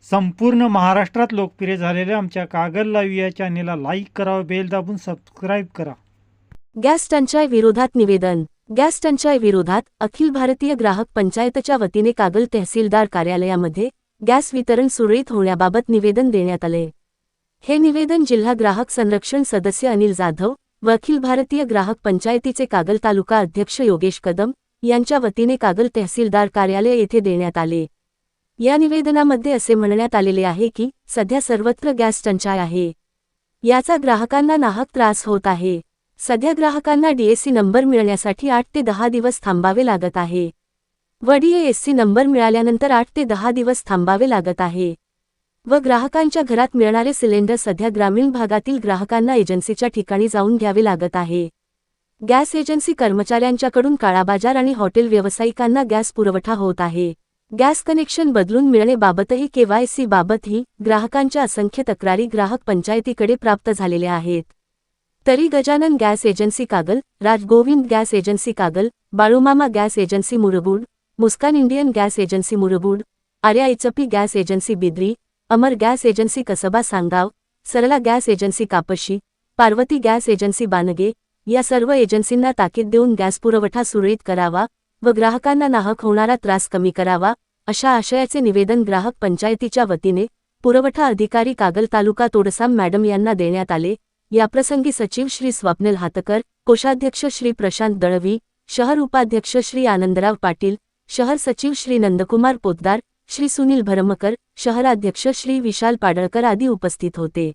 संपूर्ण महाराष्ट्रात लोकप्रिय झालेल्या आमच्या कागल लाईव्ह या चॅनेलला लाईक करा, बेल दाबून सबस्क्राईब करा. गॅस टंचाई विरोधात निवेदन. गॅस टंचाई विरोधात अखिल भारतीय ग्राहक पंचायतच्या वतीने कागल तहसीलदार कार्यालयामध्ये गॅस वितरण सुरळीत होण्याबाबत निवेदन देण्यात आले. हे निवेदन जिल्हा ग्राहक संरक्षण सदस्य अनिल जाधव व अखिल भारतीय ग्राहक पंचायतीचे कागल तालुका अध्यक्ष योगेश कदम यांच्या वतीने कागल तहसीलदार कार्यालय येथे देण्यात आले. या निवेदनामध्ये असे म्हणण्यात आलेले आहे की सध्या सर्वत्र गॅस टंचाई आहे. याचा ग्राहकांना नाहक त्रास होत आहे. सध्या ग्राहकांना डीएससी नंबर मिळण्यासाठी 8 ते 10 दिवस थांबावे लागत आहे व डीएससी नंबर मिळाल्यानंतर 8 ते 10 दिवस थांबावे लागत आहे व ग्राहकांच्या घरात मिळणारे सिलेंडर सध्या ग्रामीण भागातील ग्राहकांना एजन्सीच्या ठिकाणी जाऊन घ्यावे लागत आहे. गॅस एजन्सी कर्मचाऱ्यांच्याकडून काळाबाजार आणि हॉटेल व्यावसायिकांना गॅस पुरवठा होत आहे. गॅस कनेक्शन बदलून मिळणेबाबतही केवायसी बाबतही ग्राहकांच्या असंख्य तक्रारी ग्राहक पंचायतीकडे प्राप्त झालेल्या आहेत. तरी Gajanan gas agency Kagal, Rajgovind gas agency Kagal, Balumama gas agency Murbud, Muskan Indian gas agency Murbud, Arya HP gas agency Bidri, Amar gas agency Kasba Sangav, Sarla gas agency Kapshi, Parvati gas agency Banage या सर्व एजन्सींना ताकीद देऊन गॅस पुरवठा सुरळीत करावा व ग्राहकांना नाहक होणारा त्रास कमी करावा अशा आशयाचे निवेदन ग्राहक पंचायतीच्या वतीने पुरवठा अधिकारी कागल तालुका तोडसाम मॅडम यांना देण्यात आले. याप्रसंगी सचिव श्री स्वप्नील हातकर, कोषाध्यक्ष श्री प्रशांत दळवी, शहर उपाध्यक्ष श्री आनंदराव पाटील, शहर सचिव श्री नंदकुमार पोतदार, श्री सुनील भरमकर, शहराध्यक्ष श्री विशाल पाडळकर आदी उपस्थित होते.